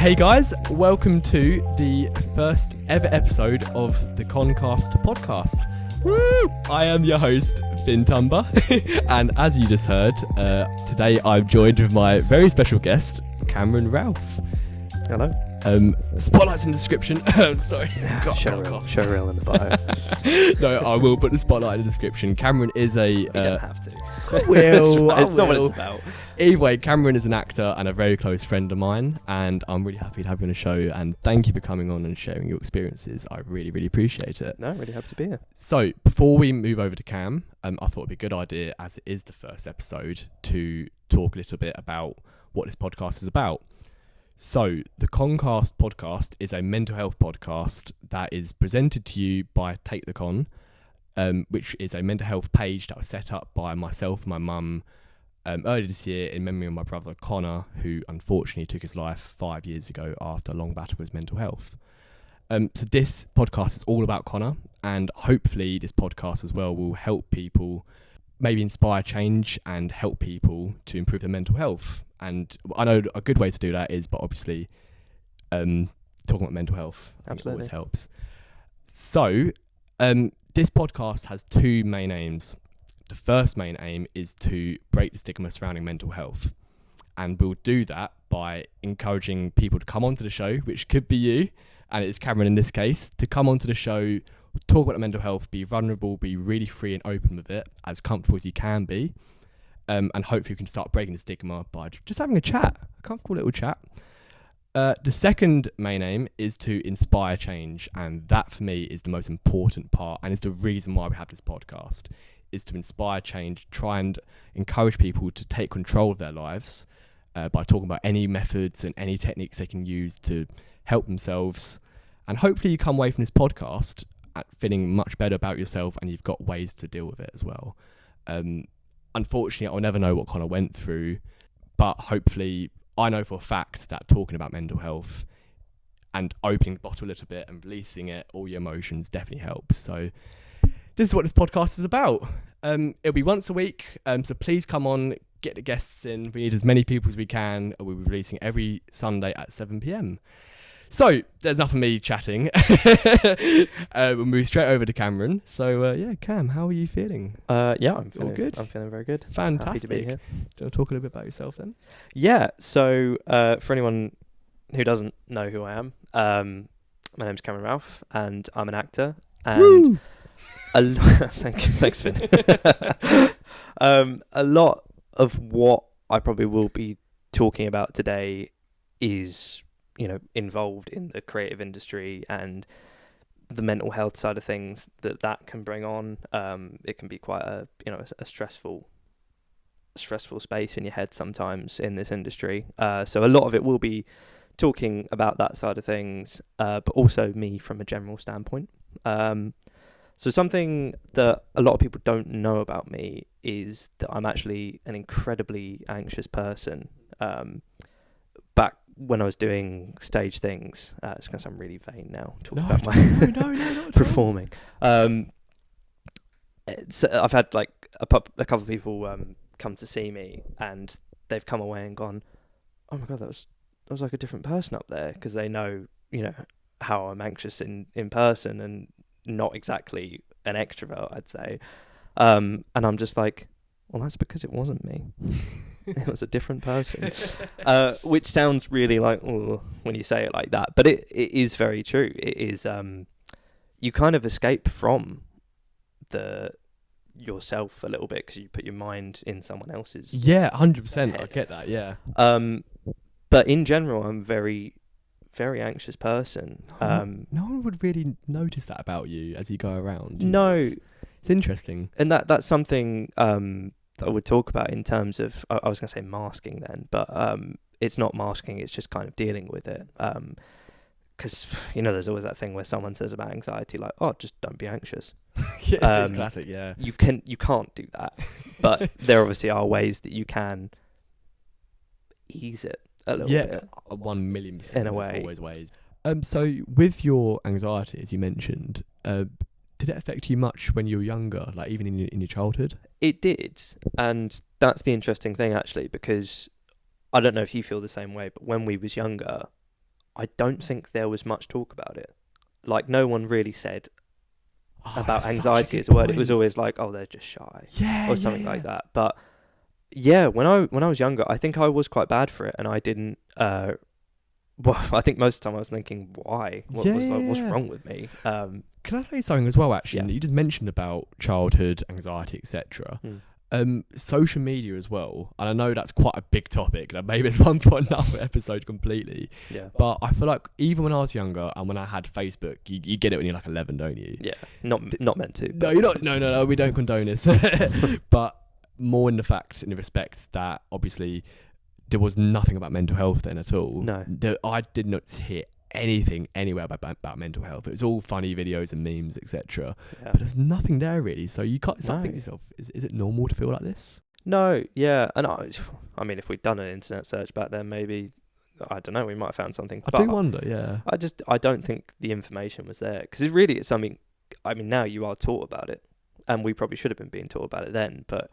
Hey guys, welcome to the first ever episode of the Conn'Cast Podcast. Woo! I am your host, Finn Tumber, and as you just heard, today I'm joined with my very special guest, Cameron Ralph. Hello. Spotlight's in the description. Sorry. Showreel in the bio. No, I will put the spotlight in the description. Cameron is a... You don't have to. I will. It's not what it's about. Either way, Cameron is an actor and a very close friend of mine, and I'm really happy to have you on the show, and thank you for coming on and sharing your experiences. I really, really appreciate it. No, really happy to be here. So, before we move over to Cam, I thought it'd be a good idea, as it is the first episode, to talk a little bit about what this podcast is about. So, the Concast Podcast is a mental health podcast that is presented to you by Take the Con, which is a mental health page that was set up by myself and my mum earlier this year in memory of my brother Connor, who unfortunately took his life 5 years ago after a long battle with his mental health. So this podcast is all about Connor, and hopefully this podcast as well will help people maybe inspire change and help people to improve their mental health. And I know a good way to do that is, but obviously talking about mental health always helps. So this podcast has two main aims. The first main aim is to break the stigma surrounding mental health. And we'll do that by encouraging people to come onto the show, which could be you, and it's Cameron in this case, to come onto the show, talk about mental health, be vulnerable, be really free and open with it, as comfortable as you can be. And hopefully we can start breaking the stigma by just having a chat, a comfortable little chat. The second main aim is to inspire change, and that for me is the most important part, and is the reason why we have this podcast, is to inspire change, try and encourage people to take control of their lives by talking about any methods and any techniques they can use to help themselves. And hopefully you come away from this podcast feeling much better about yourself, and you've got ways to deal with it as well. Unfortunately, I'll never know what Connor went through, but hopefully I know for a fact that talking about mental health and opening the bottle a little bit and releasing it, all your emotions, definitely helps. So this is what this podcast is about. It'll be once a week, so please come on, get the guests in. We need as many people as we can. We'll be releasing every Sunday at 7 p.m. So there's enough of me chatting. We'll move straight over to Cameron. So yeah, Cam, how are you feeling? Yeah, I'm feeling all good. I'm feeling very good. Fantastic. Happy to be here. Do you want to talk a little bit about yourself then? Yeah. So for anyone who doesn't know who I am, my name's Cameron Ralph, and I'm an actor. And thanks, Finn. A lot of what I probably will be talking about today is, involved in the creative industry and the mental health side of things that can bring on. It can be quite a stressful space in your head sometimes in this industry. So a lot of it will be talking about that side of things, but also me from a general standpoint. So something that a lot of people don't know about me is that I'm actually an incredibly anxious person. Back when I was doing stage things, it's going to sound really vain now, about my not performing. So I've had like a couple of people come to see me, and they've come away and gone, "Oh my God, that was like a different person up there," because they know, how I'm anxious in person and not exactly an extrovert, I'd say. And I'm just like, well, that's because it wasn't me. It was a different person. Which sounds really like, oh, when you say it like that, but it is very true. It is, you kind of escape from yourself a little bit because you put your mind in someone else's. Yeah, 100%. head. I get that. Yeah. But in general, I'm very, very anxious person. No one would really notice that about you as you go around. No, it's interesting, and that's something that I would talk about in terms of, I was going to say masking then, but it's not masking, it's just kind of dealing with it. Because, there's always that thing where someone says about anxiety, like, oh, just don't be anxious. Yeah, it's classic, yeah. You can't do that, but there obviously are ways that you can ease it a little bit. Yeah, 1,000,000%. In a way. There's always ways. So with your anxiety, as you mentioned, did it affect you much when you were younger, like even in your childhood? It did, and that's the interesting thing actually, because I don't know if you feel the same way, but when we was younger, I don't think there was much talk about it. Like, no one really said about anxiety as a word. It was always like, oh, they're just shy, or something like that. But yeah, when I was younger, I think I was quite bad for it, and I didn't. Well, I think most of the time I was thinking, why? What's wrong with me? Can I say something as well? Actually, you just mentioned about childhood anxiety, etc. Social media as well, and I know that's quite a big topic, and maybe it's one for another episode completely. But I feel like even when I was younger and when I had Facebook, you get it when you're like 11, don't you? Not meant to. No, you're not. No, we don't condone this. But more in the respect that obviously there was nothing about mental health then at all. No, I did not hear anything anywhere about mental health. It was all funny videos and memes, etc. But there's nothing there really. So you can't think to yourself, is it normal to feel like this? No, and I mean, if we'd done an internet search back then, maybe, I don't know, we might have found something. I do wonder, I don't think the information was there, because it's something. I mean, now you are taught about it, and we probably should have been being taught about it then. But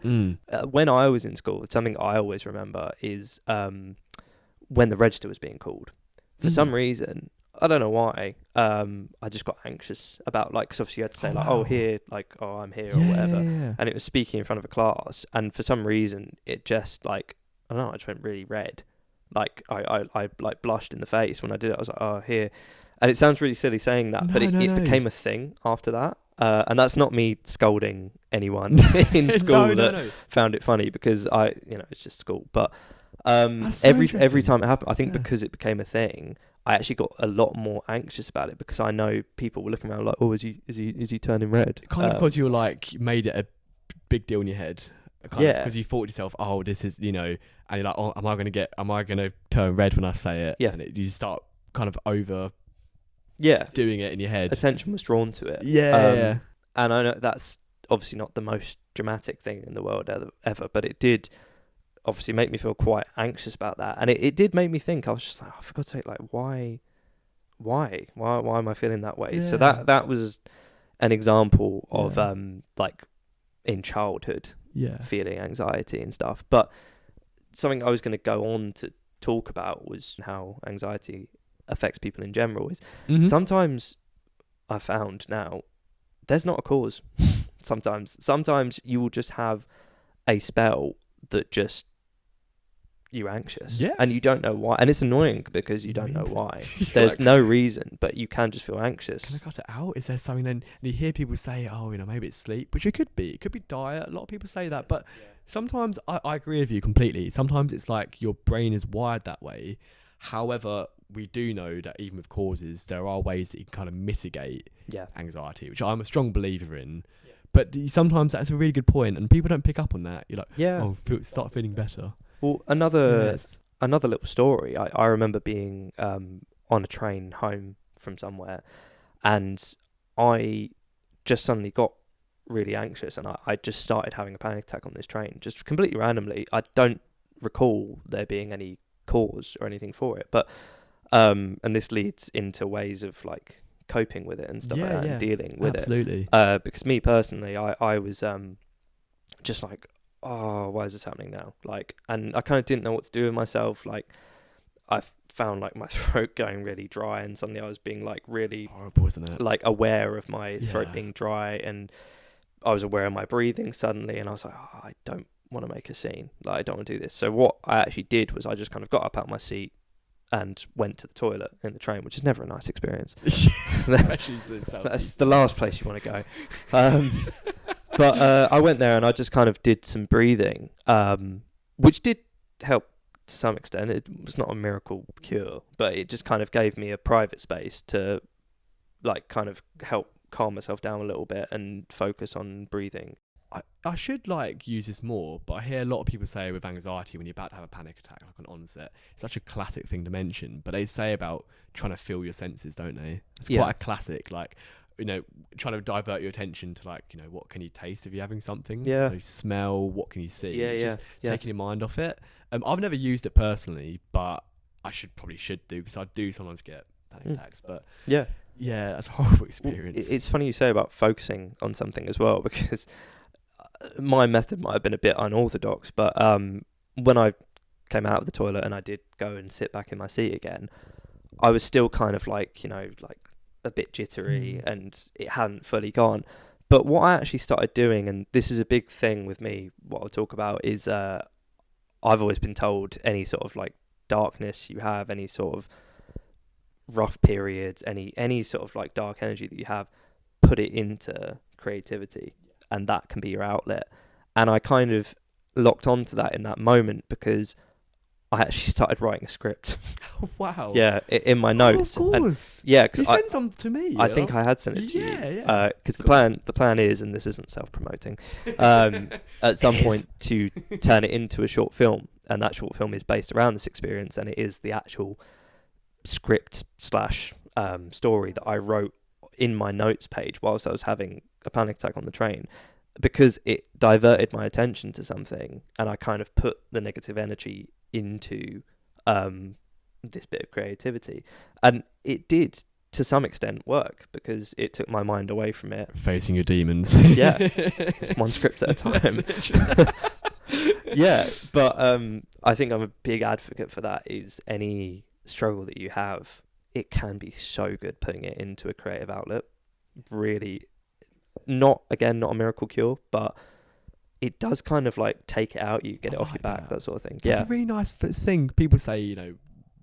when I was in school, something I always remember is when the register was being called. For some reason, I don't know why, I just got anxious about, like, because obviously you had to say, I'm here, or whatever. And it was speaking in front of a class. And for some reason, it just, like, I don't know, I just went really red. Like, I like blushed in the face when I did it. I was like, oh, here. And it sounds really silly saying that, but it became a thing after that. And that's not me scolding anyone in school that found it funny, because it's just school. But every time it happened, I think because it became a thing, I actually got a lot more anxious about it, because I know people were looking around like, oh, is he turning red? Kind of because you were like made it a big deal in your head. Because you thought to yourself, oh, this is, and you're like, oh, am I going to turn red when I say it? And you start kind of over doing it in your head. Attention was drawn to it. And I know that's obviously not the most dramatic thing in the world ever, but it did obviously make me feel quite anxious about that. And it did make me think. I was just like, oh, for God's sake, like, why am I feeling that way? So that was an example of like in childhood feeling anxiety and stuff. But something I was going to go on to talk about was how anxiety affects people in general is sometimes I found now there's not a cause. Sometimes you will just have a spell that just you're anxious and you don't know why, and it's annoying because you don't know why. There's no reason, but you can just feel anxious. Can I cut it out? Is there something then? And you hear people say, oh, maybe it's sleep, which it could be diet. A lot of people say that, but sometimes I agree with you completely. Sometimes it's like your brain is wired that way. However, we do know that even with causes, there are ways that you can kind of mitigate anxiety, which I'm a strong believer in. But sometimes that's a really good point, and people don't pick up on that. You're like, start feeling better. Well, another little story. I remember being on a train home from somewhere, and I just suddenly got really anxious, and I just started having a panic attack on this train, just completely randomly. I don't recall there being any cause or anything for it, but and this leads into ways of like coping with it and stuff like that, and dealing with it. Because me personally, I was just like, oh, why is this happening now? Like, and I kind of didn't know what to do with myself. Like, I found like my throat going really dry, and suddenly I was being like really horrible, isn't it? Like aware of my throat being dry, and I was aware of my breathing suddenly, and I was like, oh, I don't want to make a scene. Like, I don't want to do this. So what I actually did was I just kind of got up out of my seat and went to the toilet in the train, which is never a nice experience. That's the last place you want to go. But I went there and I just kind of did some breathing, which did help to some extent. It was not a miracle cure, but it just kind of gave me a private space to like kind of help calm myself down a little bit and focus on breathing. I should like use this more, but I hear a lot of people say with anxiety when you're about to have a panic attack, like on onset, it's such a classic thing to mention, but they say about trying to feel your senses, don't they? It's quite a classic, like, trying to divert your attention to like, what can you taste if you're having something? Yeah. So smell, what can you see? Just taking your mind off it. I've never used it personally, but I probably should do, because I do sometimes get panic attacks, but yeah, that's a horrible experience. It's funny you say about focusing on something as well, because my method might have been a bit unorthodox, but when I came out of the toilet and I did go and sit back in my seat again, I was still kind of like, like a bit jittery and it hadn't fully gone. But what I actually started doing, and this is a big thing with me, what I'll talk about is I've always been told any sort of like darkness you have, any sort of rough periods, any sort of like dark energy that you have, put it into creativity, and that can be your outlet. And I kind of locked onto that in that moment because I actually started writing a script. Wow. Yeah, in my notes. Oh, of course. And, yeah, you because sent some to me. I think I had sent it to you. Yeah. Because the plan is, and this isn't self-promoting, at some point to turn it into a short film, and that short film is based around this experience, and it is the actual script / story that I wrote in my notes page whilst I was having a panic attack on the train, because it diverted my attention to something, and I kind of put the negative energy into this bit of creativity, and it did to some extent work because it took my mind away from it. Facing your demons. Yeah, one script at a time. Yeah, but I think I'm a big advocate for that. Is any struggle that you have, it can be so good putting it into a creative outlet. Really, not a miracle cure, but it does kind of like take it out, you get it off your back, that sort of thing. That's a really nice thing. People say,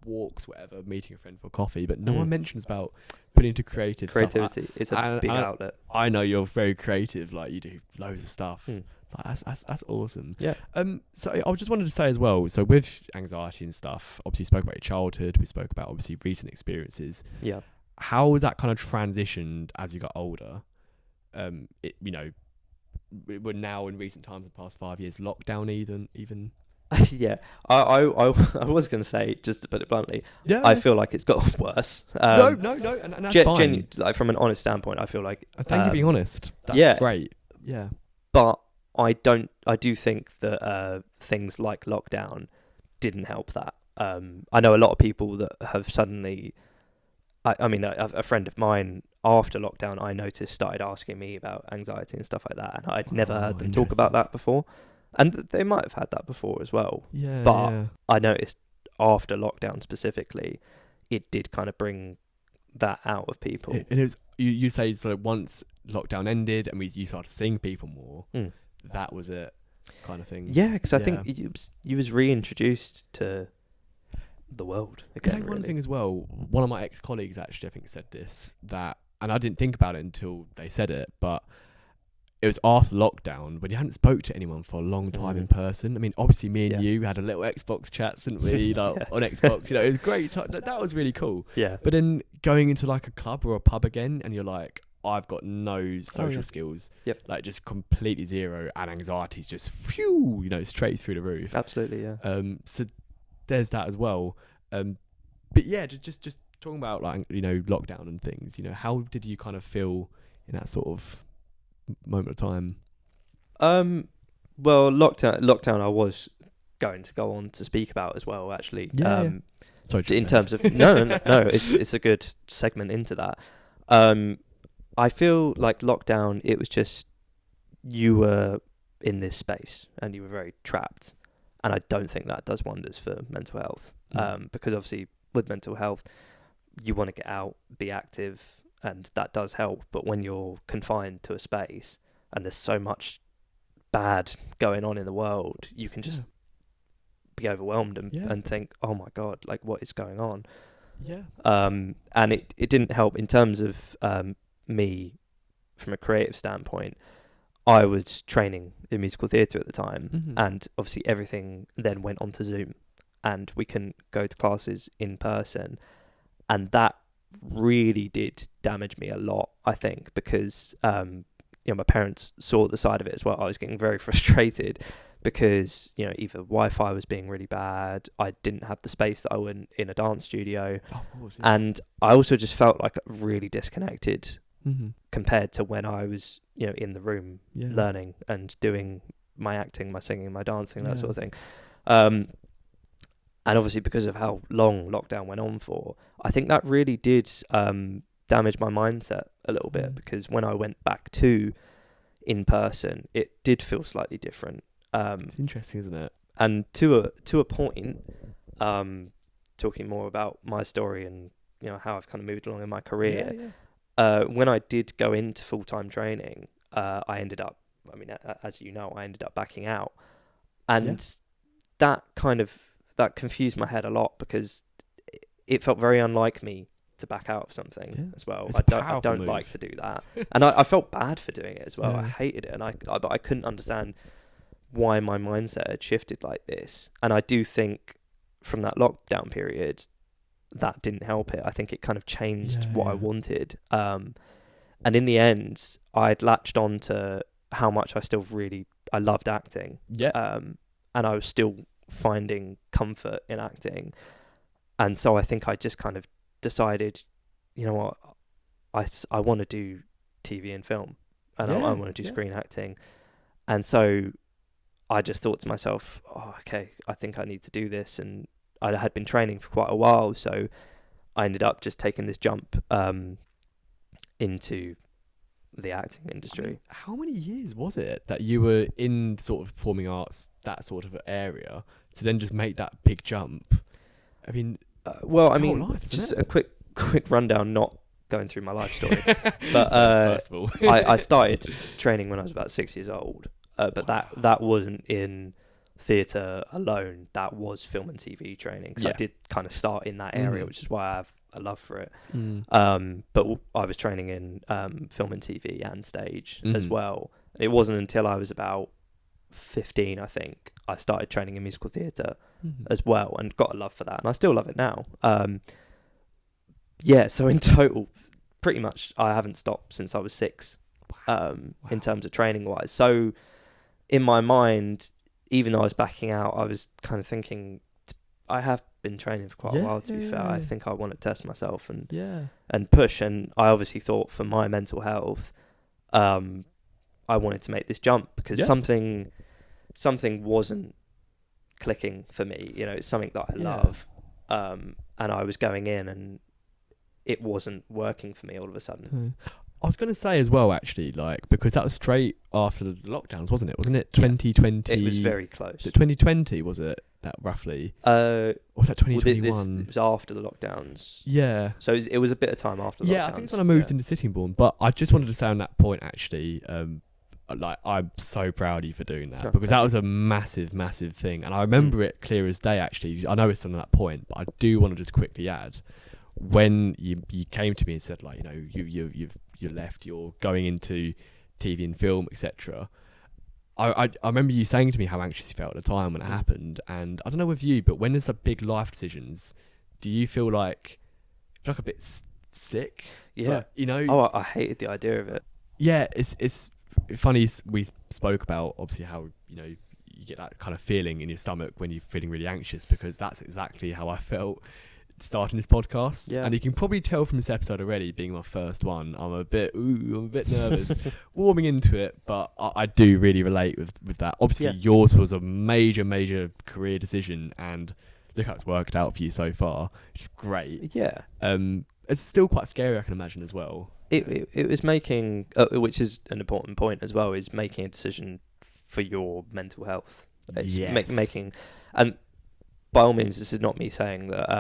walks, whatever, meeting a friend for coffee, but no one mentions about putting into creativity. Stuff. It's a big outlet. I know you're very creative, like you do loads of stuff. Like, that's awesome. Yeah. So I just wanted to say as well, so with anxiety and stuff, obviously you spoke about your childhood, we spoke about obviously recent experiences. Yeah. How was that kind of transitioned as you got older? We're now in recent times, the past 5 years, lockdown even. Yeah, I was going to say, just to put it bluntly, I feel like it's got worse. No, and that's fine. Like from an honest standpoint, I feel like... Thank you for being honest. That's great. Yeah. But I do think that things like lockdown didn't help that. I know a lot of people that have suddenly... I mean, a friend of mine, after lockdown, I noticed, started asking me about anxiety and stuff like that, and I'd never heard them talk about that before. And they might have had that before as well. Yeah. But I noticed after lockdown specifically, it did kind of bring that out of people. And it was, you say, so once lockdown ended and you started seeing people more, that was it kind of thing. Yeah, because I think you was reintroduced to the world again. One thing as well, one of my ex-colleagues actually, I think, said this, that, and I didn't think about it until they said it, but it was after lockdown when you hadn't spoke to anyone for a long time in person. I mean, obviously me and you had a little Xbox chats, didn't we? Like, on Xbox, it was great. That was really cool. Yeah. But then going into like a club or a pub again, and you're like, I've got no social skills. Yep. Like just completely zero, and anxiety's just straight through the roof. Absolutely, yeah. So there's that as well. But yeah, just talking about like lockdown and things. How did you kind of feel in that sort of moment of time? Well, lockdown I was going to go on to speak about as well, actually. Sorry, in terms of no, it's a good segment into that. I feel like lockdown, it was just, you were in this space and you were very trapped, and I don't think that does wonders for mental health. Because obviously with mental health, you want to get out, be active, and that does help. But when you're confined to a space and there's so much bad going on in the world, you can just be overwhelmed and think, oh my God, like what is going on? Yeah. And it didn't help in terms of me from a creative standpoint. I was training in musical theatre at the time, and obviously everything then went onto Zoom, and we couldn't go to classes in person, and that really did damage me a lot, I think, because my parents saw the side of it as well. I was getting very frustrated because either Wi-Fi was being really bad, I didn't have the space that I would in a dance studio, and I also just felt like really disconnected compared to when I was in the room learning and doing my acting, my singing, my dancing, that sort of thing. And obviously because of how long lockdown went on for, I think that really did damage my mindset a little bit, because when I went back to in person, it did feel slightly different. It's interesting, isn't it? And to a point, talking more about my story and how I've kind of moved along in my career. Yeah. When I did go into full-time training, I ended up, as you know, I ended up backing out. And that confused my head a lot, because it felt very unlike me to back out of something as well. I don't like to do that. And I felt bad for doing it as well. I hated it. And but I couldn't understand why my mindset had shifted like this. And I do think from that lockdown period, that didn't help it. I think it kind of changed what I wanted. And in the end, I'd latched on to how much I loved acting. And I was still finding comfort in acting. And so I think I just kind of decided, you know what, I want to do TV and film, and I want to do screen acting. And so I just thought to myself, okay, I think I need to do this. And I had been training for quite a while, so I ended up just taking this jump into the acting industry. How many years was it that you were in sort of performing arts, that sort of area, to then just make that big jump? I mean, just a quick rundown, not going through my life story. But first of all, I started training when I was about 6 years old. But that wasn't in theatre alone. That was film and TV training. So I did kind of start in that area, which is why I have a love for it. But I was training in film and TV and stage as well. It wasn't until I was about 15, I think, I started training in musical theatre as well, and got a love for that, and I still love it now. So in total, pretty much I haven't stopped since I was 6. In terms of training wise. So in my mind, even though I was backing out, I was kind of thinking, I have been training for quite a while, to be fair. I think I want to test myself and push. And I obviously thought, for my mental health, I wanted to make this jump, because something wasn't clicking for me. It's something that I love. And I was going in, and it wasn't working for me all of a sudden. I was going to say as well, actually, because that was straight after the lockdowns, wasn't it? Wasn't it 2020? It was very close. 2020, was it, that roughly? Or was that 2021? It was after the lockdowns. Yeah. So it was a bit of time after the lockdowns. Yeah, I think it's when I moved into Sittingbourne. But I just wanted to say on that point, actually, I'm so proud of you for doing that, because that was a massive, massive thing. And I remember it clear as day, actually. I know it's on that point, but I do want to just quickly add, when you came to me and said, you left, you're going into TV and film, etc. I remember you saying to me how anxious you felt at the time when it happened. And I don't know with you, but when there's a big life decisions, do you feel like a bit sick? Yeah. But, I hated the idea of it. Yeah, it's funny. We spoke about obviously how you get that kind of feeling in your stomach when you're feeling really anxious, because that's exactly how I felt starting this podcast. And you can probably tell from this episode already, being my first one, I'm a bit nervous warming into it, but I do really relate with that. Obviously yours was a major career decision, and look how it's worked out for you so far, which is great. It's still quite scary, I can imagine, as well. It was making which is an important point as well, is making a decision for your mental health. It's making, and by all means, this is not me saying that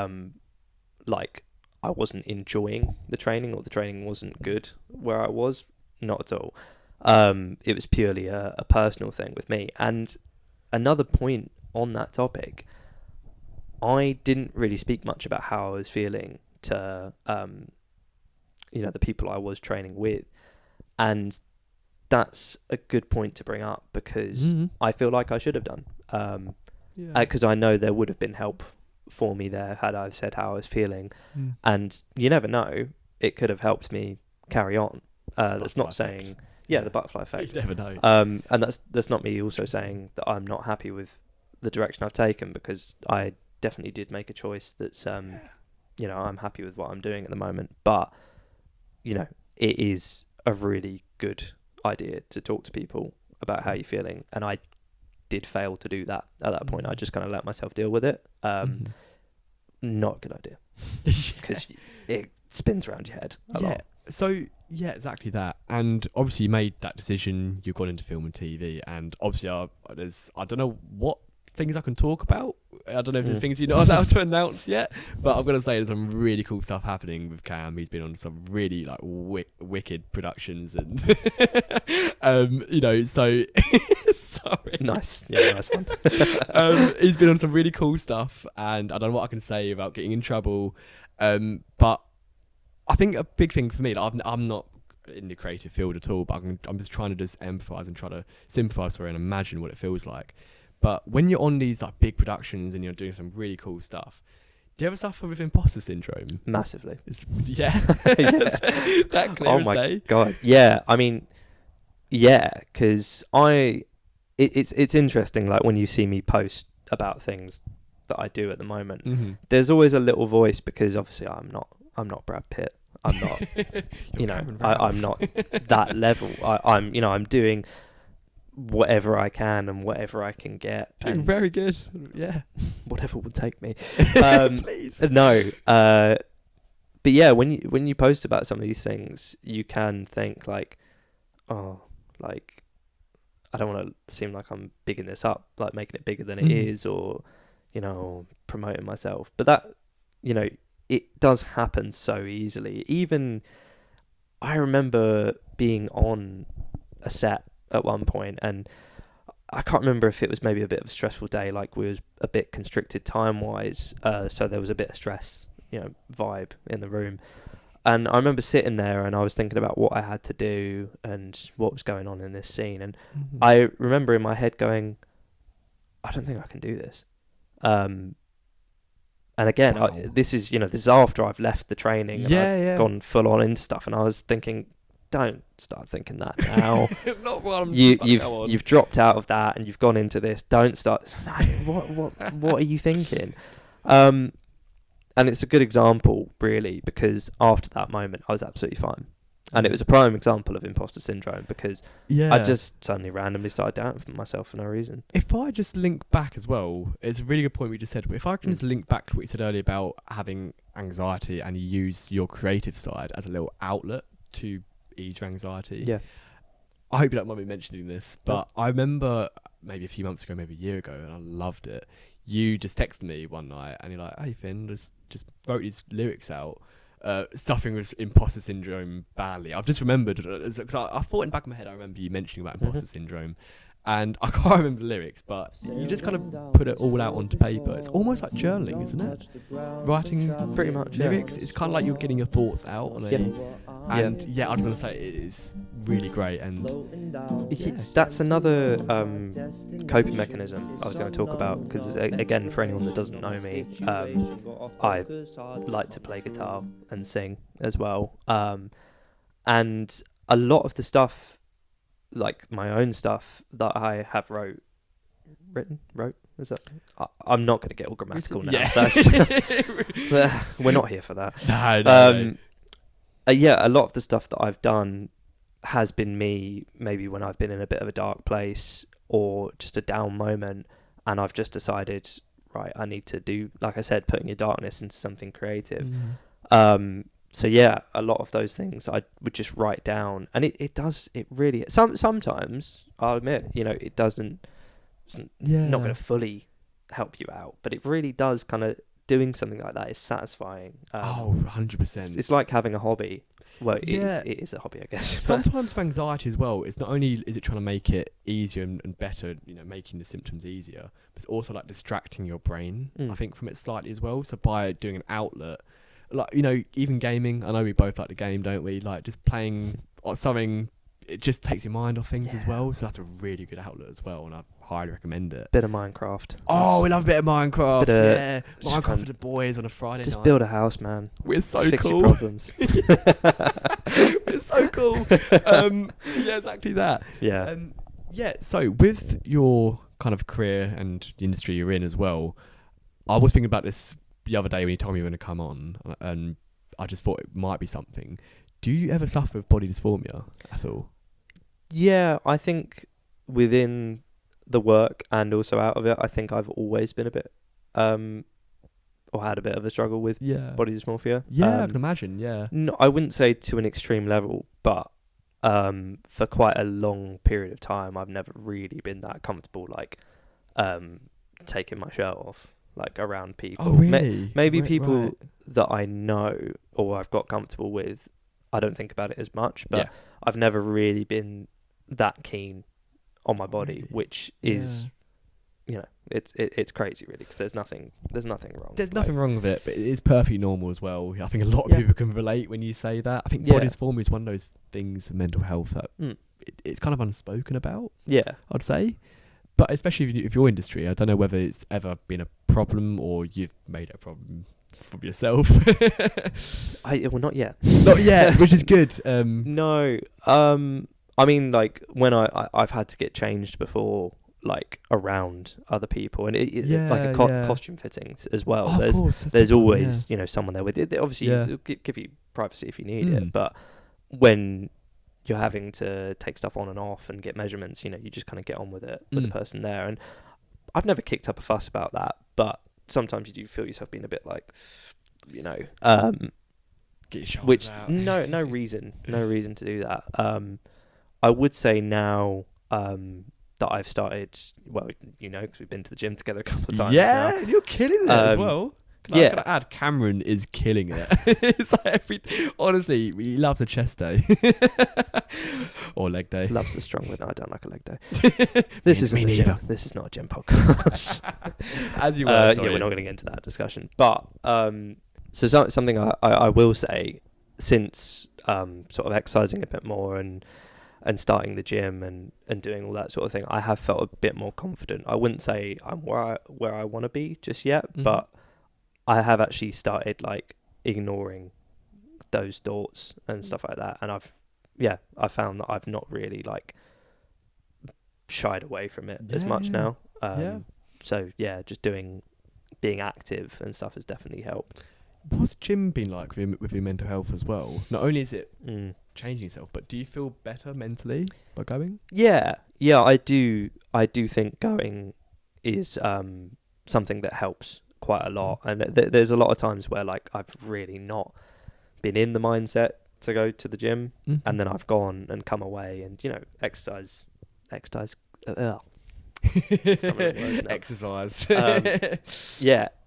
I wasn't enjoying the training, or the training wasn't good where I was. Not at all. It was purely a personal thing with me. And another point on that topic, I didn't really speak much about how I was feeling to the people I was training with. And that's a good point to bring up, because I feel like I should have done. Because I know there would have been help for me there had I said how I was feeling. And you never know, it could have helped me carry on. That's not saying the butterfly effect. You never know. And that's not me also saying that I'm not happy with the direction I've taken, because I definitely did make a choice that's I'm happy with what I'm doing at the moment. But it is a really good idea to talk to people about how you're feeling, and I did fail to do that at that point. I just kind of let myself deal with it. Not a good idea, because it spins around your head a lot. So exactly that. And obviously you made that decision, you've gone into film and TV, and obviously I don't know what things I can talk about I don't know if there's things you're not allowed to announce yet, but I'm gonna say there's some really cool stuff happening with Cam. He's been on some really like wicked productions, and so sorry. Nice, yeah, nice one. He's been on some really cool stuff, and I don't know what I can say about getting in trouble, but I think a big thing for me, like, I'm not in the creative field at all, but I'm just trying to just empathise and try to sympathise for it and imagine what it feels like. But when you're on these like big productions and you're doing some really cool stuff, do you ever suffer with imposter syndrome? Massively. Yeah. That clear oh as my day. God. Yeah. I mean, yeah, because it's interesting. Like when you see me post about things that I do at the moment, there's always a little voice, because obviously I'm not Brad Pitt. I'm not, I'm not that level. I'm doing whatever I can and whatever I can get. Doing very good. Yeah. Whatever will take me. Please. No. But yeah, when you post about some of these things, you can think like, oh, like, I don't want to seem like I'm bigging this up, like making it bigger than it is, or, promoting myself. But that, it does happen so easily. Even I remember being on a set at one point, and I can't remember if it was maybe a bit of a stressful day, like we was a bit constricted time wise, so there was a bit of stress, vibe in the room. And I remember sitting there and I was thinking about what I had to do and what was going on in this scene, and I remember in my head going, I don't think I can do this. And again, Wow. this is after I've left the training and I've gone full on into stuff, and I was thinking, don't start thinking that now. Not while I'm you've dropped out of that and you've gone into this. Don't start. No, what are you thinking? And it's a good example, really, because after that moment, I was absolutely fine. And it was a prime example of imposter syndrome, because I just suddenly randomly started doubting myself for no reason. If I just link back as well, it's a really good point we just said. If I can just link back to what you said earlier about having anxiety and you use your creative side as a little outlet to ease your anxiety. Yeah. I hope you don't mind me mentioning this, but I remember maybe a few months ago, maybe a year ago, and I loved it. You just texted me one night and you're like, hey Finn, just wrote these lyrics out, suffering with imposter syndrome badly. I've just remembered, because I thought in the back of my head I remember you mentioning about imposter syndrome, and I can't remember the lyrics, but you just kind of put it all out onto paper. It's almost like journaling, isn't it? Writing pretty much lyrics. It's kind of like you're getting your thoughts out on I just want to say it is really great, and that's another coping mechanism I was going to talk about, because again, for anyone that doesn't know me, I like to play guitar and sing as well, and a lot of the stuff, like my own stuff that I have wrote, is that? I'm not going to get all grammatical now. Yeah. We're not here for that. No. A lot of the stuff that I've done has been me, maybe when I've been in a bit of a dark place or just a down moment, and I've just decided, right, I need to do, like I said, putting your darkness into something creative. So yeah, a lot of those things I would just write down, and it really sometimes I'll admit, it doesn't not going to fully help you out, but it really does. Kind of doing something like that is satisfying. 100%. It's like having a hobby. Well, it is a hobby, I guess. Sometimes for anxiety as well, it's not only is it trying to make it easier and better, making the symptoms easier, but it's also like distracting your brain, I think, from it slightly as well. So by doing an outlet, like, even gaming, I know we both like to game, don't we? Like just playing or something, it just takes your mind off things as well. So that's a really good outlet as well, and I highly recommend it. Bit of Minecraft. Oh, we love a bit of Minecraft. Minecraft for the boys on a Friday night. Just build a house, man. We're so Fix cool. Your problems. We're so cool. Yeah, exactly that. Yeah. So with your kind of career and the industry you're in as well, I was thinking about this the other day when you told me you were going to come on, and I just thought it might be something. Do you ever suffer with body dysmorphia at all? Yeah, I think within the work and also out of it, I think I've always been a bit, or had a bit of a struggle with body dysmorphia. Yeah, I can imagine, yeah. No, I wouldn't say to an extreme level, but for quite a long period of time, I've never really been that comfortable, like, taking my shirt off. like around people. Oh, really? Maybe Right, people right. that I know or I've got comfortable with, I don't think about it as much, but Yeah. I've never really been that keen on my body, Really? which is, it's crazy really, because there's nothing wrong. There's nothing wrong with it, but it is perfectly normal as well. I think a lot of Yeah. people can relate when you say that. I think Yeah. body dysmorphia is one of those things of mental health that it's kind of unspoken about, Yeah. I'd say. But especially if your industry, I don't know whether it's ever been a problem or you've made it a problem from yourself. Well, not yet. Not yet, which is good. No. I mean, like, when I've had to get changed before, like, around other people, and like costume fittings as well. Oh, of course, There's always, someone there with it. Obviously, Yeah. give you privacy if you need it, but when you're having to take stuff on and off and get measurements, you just kind of get on with it with the person there. And I've never kicked up a fuss about that, but sometimes you do feel yourself being a bit like, Get your shoulders which out. no reason to do that. I would say now that I've started, well, because we've been to the gym together a couple of times now. Yeah, you're killing it as well. I'm Yeah. gonna add, Cameron is killing it. It's like honestly, he loves a chest day or leg day. Loves the strong one. No, I don't like a leg day. This isn't me a neither. gym. This is not a gym podcast. As you were, Yeah, sorry. we're not going to get into that discussion. But something I will say, since sort of exercising a bit more and starting the gym and doing all that sort of thing, I have felt a bit more confident. I wouldn't say I'm where I want to be just yet, but I have actually started like ignoring those thoughts and stuff like that, and I found that I've not really like shied away from it as much now. So just being active and stuff has definitely helped. What's gym been like with your mental health as well? Not only is it changing yourself, but do you feel better mentally by going? Yeah, I do think going is something that helps quite a lot, and there's a lot of times where like I've really not been in the mindset to go to the gym, and then I've gone and come away and exercise Exercise.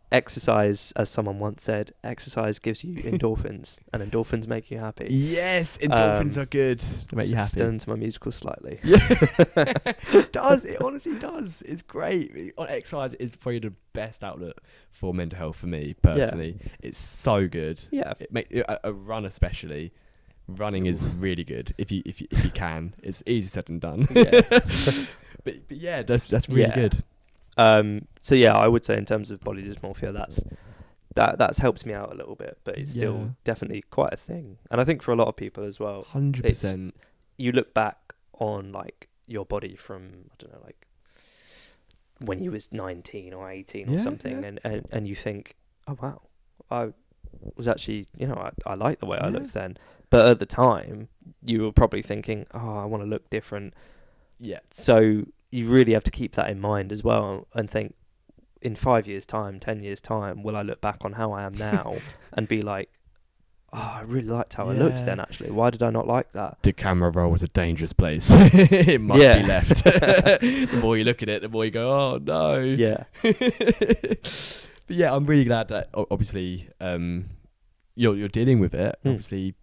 Exercise, as someone once said, exercise gives you endorphins, and endorphins make you happy. Yes, endorphins are good. They make you happy. Stirring to my musical slightly. Yeah, it does. It honestly does. It's great. Exercise is probably the best outlet for mental health for me personally. It's so good. Yeah, it makes a run especially. Running is really good if you can. It's easy said than done. Yeah. but yeah, that's really good. So yeah, I would say in terms of body dysmorphia, that's helped me out a little bit, but it's still definitely quite a thing. And I think for a lot of people as well, 100%. You look back on like your body from, I don't know, like when you was 19 or 18 or something, and you think, oh wow, I was actually, I like the way I looked then. But at the time, you were probably thinking, oh, I want to look different. Yeah. So you really have to keep that in mind as well, and think, in 5 years' time, 10 years' time, will I look back on how I am now and be like, oh, I really liked how I looked then, actually. Why did I not like that? The camera roll was a dangerous place. It must be left. The more you look at it, the more you go, oh, no. Yeah. But yeah, I'm really glad that, obviously, you're dealing with it. Obviously,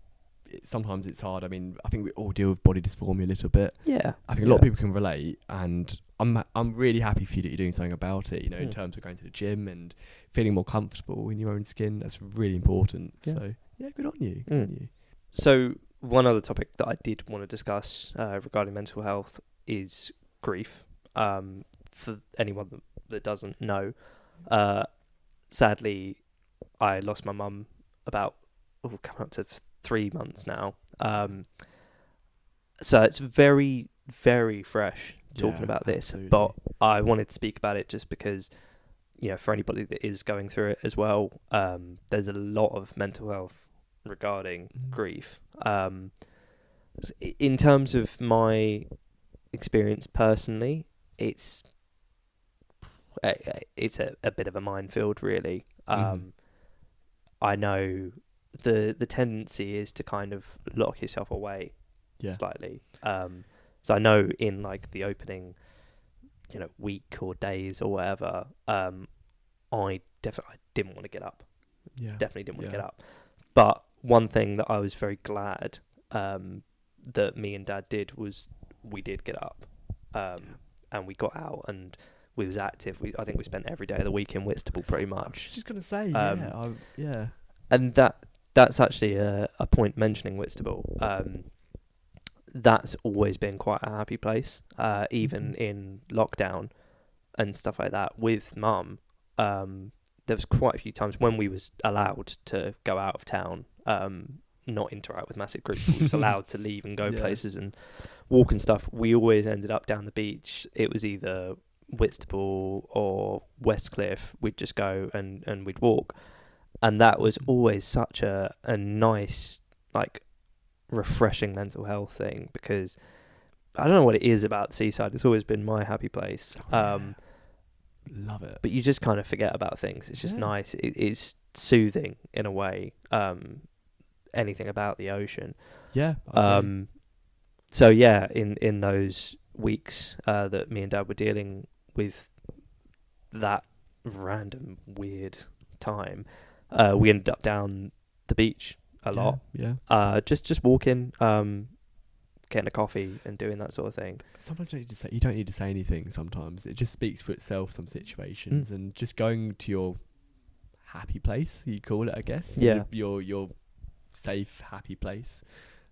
sometimes it's hard. I mean, I think we all deal with body dysphoria a little bit. Yeah. I think a lot of people can relate, and I'm really happy for you that you're doing something about it, in terms of going to the gym and feeling more comfortable in your own skin. That's really important. Yeah. So, yeah, good on you. Good on you. So, one other topic that I did want to discuss regarding mental health is grief. For anyone that doesn't know, sadly, I lost my mum about coming up to 3 months now. So it's very, very fresh talking about this, absolutely. But I wanted to speak about it just because, for anybody that is going through it as well, there's a lot of mental health regarding grief. In terms of my experience personally, it's a bit of a minefield, really. I know the tendency is to kind of lock yourself away slightly. So I know in like the opening, week or days or whatever, I didn't want to get up. Yeah. Definitely didn't want to get up. But one thing that I was very glad that me and Dad did was we did get up, and we got out and we was active. I think we spent every day of the week in Whitstable pretty much. I was just gonna say, yeah. And that's actually a point mentioning Whitstable. That's always been quite a happy place, even in lockdown and stuff like that. With Mum, there was quite a few times when we was allowed to go out of town, not interact with massive groups. We was allowed to leave and go places and walk and stuff. We always ended up down the beach. It was either Whitstable or Westcliff. We'd just go and we'd walk. And that was always such a nice, like, refreshing mental health thing, because I don't know what it is about the seaside. It's always been my happy place. Love it. But you just kind of forget about things. It's just nice. It's soothing in a way. Anything about the ocean. Yeah. So yeah, in those weeks that me and Dad were dealing with that random weird time, we ended up down the beach a lot. Yeah. Just walking, getting a coffee and doing that sort of thing. Sometimes you don't need to say anything. Sometimes it just speaks for itself. Some situations, and just going to your happy place, you call it, I guess. Yeah. Your safe, happy place.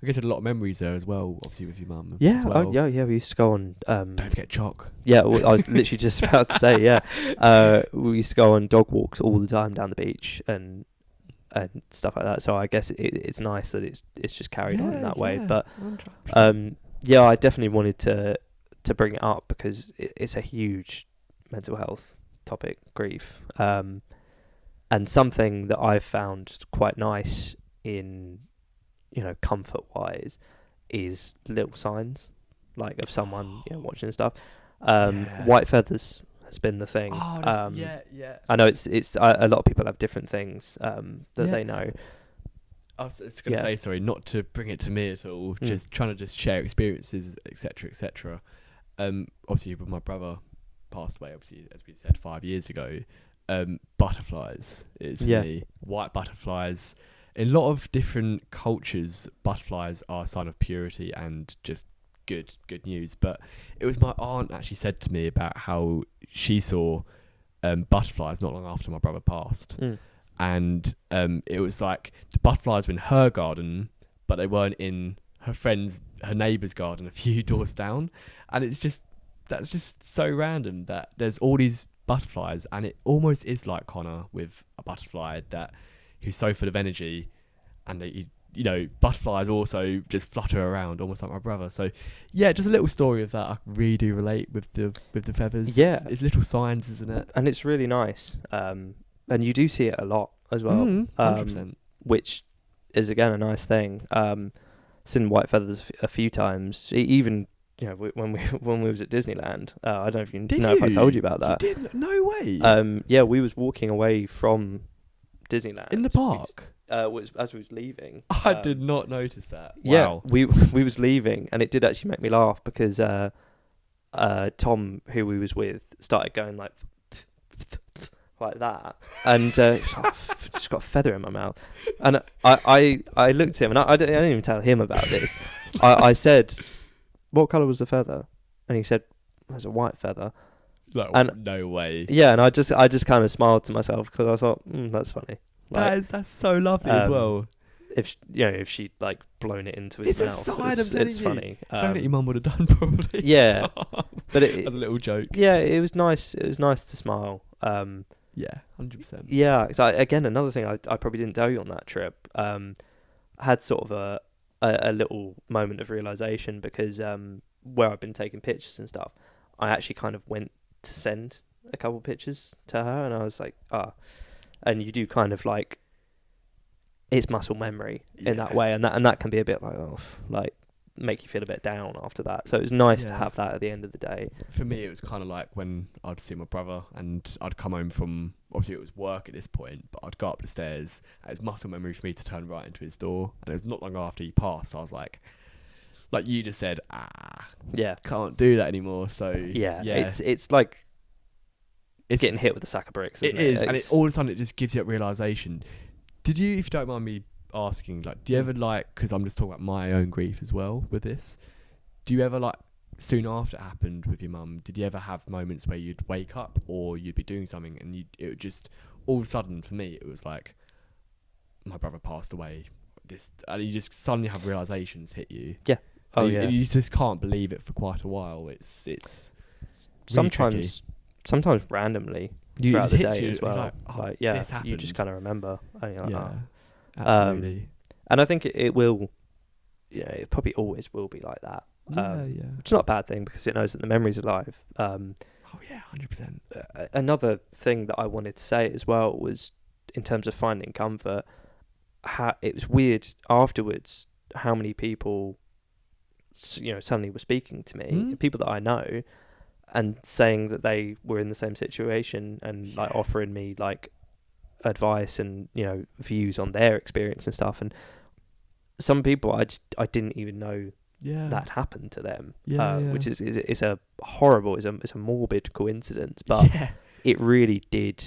I guess I had a lot of memories there as well, obviously with your mum. Yeah. As well. Yeah. We used to go on. Don't forget Choc. Yeah, well, I was literally just about to say. Yeah, we used to go on dog walks all the time down the beach and stuff like that. So I guess it's nice that it's just carried on in that way. But 100%. yeah, I definitely wanted to bring it up because it's a huge mental health topic, grief, and something that I've found quite nice in, comfort wise, is little signs like of someone watching and stuff. White feathers has been the thing. Yeah. I know it's a lot of people have different things that they know. I was going to say, sorry, not to bring it to me at all, just trying to just share experiences, etc. Obviously, when my brother passed away, obviously, as we said, 5 years ago, butterflies is for me. White butterflies. In a lot of different cultures, butterflies are a sign of purity and just good news. But it was my aunt actually said to me about how she saw butterflies not long after my brother passed. And it was like the butterflies were in her garden, but they weren't in her neighbour's garden a few doors down. And that's just so random that there's all these butterflies, and it almost is like Connor with a butterfly who's so full of energy, and butterflies also just flutter around almost like my brother. So yeah, just a little story of that. I really do relate with the feathers. Yeah, it's little signs, isn't it? And it's really nice. And you do see it a lot as well, 100%. Which is again a nice thing. Seen white feathers a few times, even when we was at Disneyland. I don't know if you know if I told you about that. You did? No way. Yeah, we was walking away from Disneyland in the park. As we was leaving. I did not notice that. Wow. Yeah, we was leaving, and it did actually make me laugh because Tom, who we was with, started going like that, and just got a feather in my mouth, and I looked at him, and I didn't even tell him about this. I said, "What colour was the feather?" And he said, "It was a white feather." No way. Yeah, and I just kind of smiled to myself because I thought, that's funny. Like, That's so lovely as well. If she'd like blown it into his mouth, it's funny. Something that your mum would have done probably. Yeah, but it as a little joke. Yeah, it was nice. It was nice to smile. Yeah, 100%. Yeah, so again, another thing I probably didn't tell you on that trip. Had sort of a little moment of realization because where I've been taking pictures and stuff, I actually kind of went to send a couple pictures to her, and I was like, and you do kind of like, it's muscle memory in that way, and that can be a bit like make you feel a bit down after that. So it was nice to have that at the end of the day. For me, it was kind of like when I'd see my brother and I'd come home from, obviously it was work at this point, but I'd go up the stairs, and it's muscle memory for me to turn right into his door, and it was not long after he passed, so I was like you just said, can't do that anymore. So yeah. It's like it's getting hit with a sack of bricks. Isn't it is, and all of a sudden it just gives you that realization. Did you, if you don't mind me asking, like, do you ever because I'm just talking about my own grief as well with this. Do you ever soon after it happened with your mum? Did you ever have moments where you'd wake up or you'd be doing something and it would just all of a sudden, for me, it was like my brother passed away. And you just suddenly have realizations hit you. Yeah. Oh, and yeah. You just can't believe it for quite a while. It's really sometimes randomly throughout the day as well. This happened. You just kind of remember. And you're like, absolutely. And I think it will, it probably always will be like that. Which is not a bad thing because it knows that the memory's alive. 100%. Another thing that I wanted to say as well was in terms of finding comfort, it was weird afterwards how many people suddenly were speaking to me, people that I know, and saying that they were in the same situation and offering me advice and views on their experience and stuff. And some people I didn't even know that happened to them, which is a horrible, it's a morbid coincidence, but it really did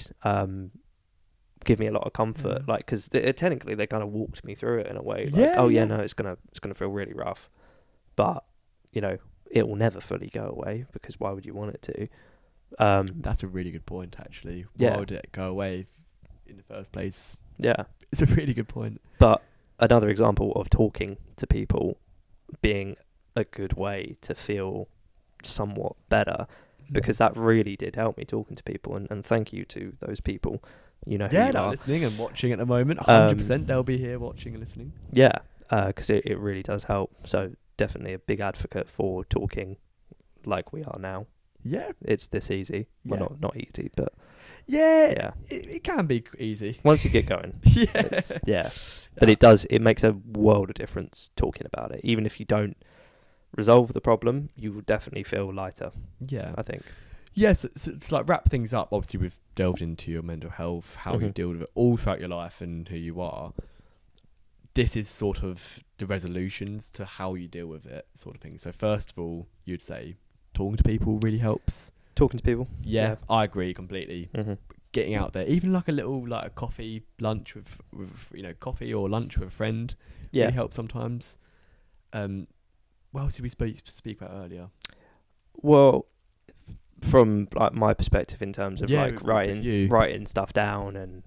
give me a lot of comfort, because technically they kind of walked me through it in a way, no, it's gonna feel really rough, but it will never fully go away, because why would you want it to? That's a really good point, actually. Why would it go away in the first place? It's a really good point. But another example of talking to people being a good way to feel somewhat better, because that really did help me, talking to people, and thank you to those people. Who you are. Listening and watching at the moment. 100% they'll be here watching and listening. Because it really does help. So definitely a big advocate for talking like we are now. It's this easy. Well, not easy, but it can be easy once you get going. But it makes a world of difference talking about it. Even if you don't resolve the problem, you will definitely feel lighter, I think. Yes, so to wrap things up, obviously we've delved into your mental health, how you deal with it all throughout your life and who you are. This is sort of the resolutions to how you deal with it, sort of thing. So first of all, you'd say talking to people really helps. Talking to people? Yeah. I agree completely. Getting out there, even a little a coffee, lunch with coffee or lunch with a friend really helps sometimes. What else did we speak about earlier? Well, from my perspective in terms of writing stuff down and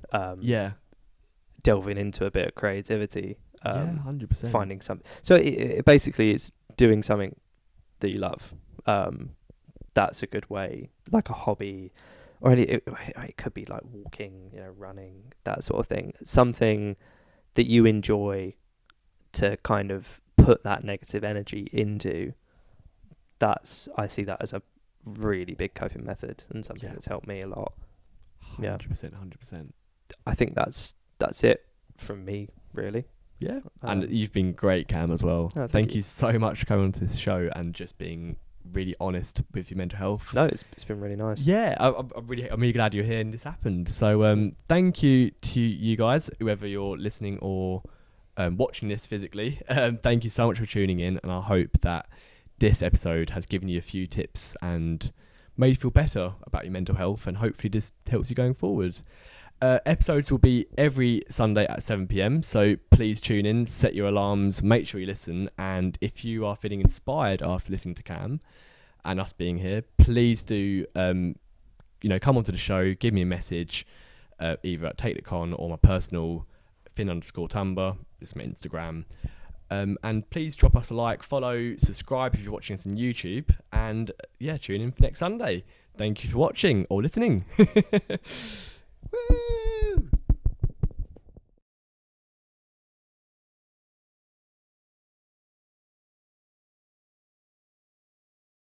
delving into a bit of creativity, 100%. finding something. So it basically it's doing something that you love. That's a good way, like a hobby, or it could be like walking, running, that sort of thing. Something that you enjoy to kind of put that negative energy into. I see that as a really big coping method and something that's helped me a lot. 100%. I think that's it from me, really. And you've been great, Cam, as well. Thank you so much for coming on to this show and just being really honest with your mental health. No, it's been really nice. I'm really glad you're here and this happened. So thank you to you guys, whoever you're listening or watching this physically. Thank you so much for tuning in, and I hope that this episode has given you a few tips and made you feel better about your mental health, and hopefully this helps you going forward. Episodes will be every Sunday at 7 p.m, so please tune in, set your alarms, make sure you listen, and if you are feeling inspired after listening to Cam and us being here, please do come onto the show, give me a message, either at Take the Con or my personal Finn_Tumber, it's my Instagram. And please drop us a like, follow, subscribe if you're watching us on YouTube, and tune in for next Sunday. Thank you for watching or listening. Woo!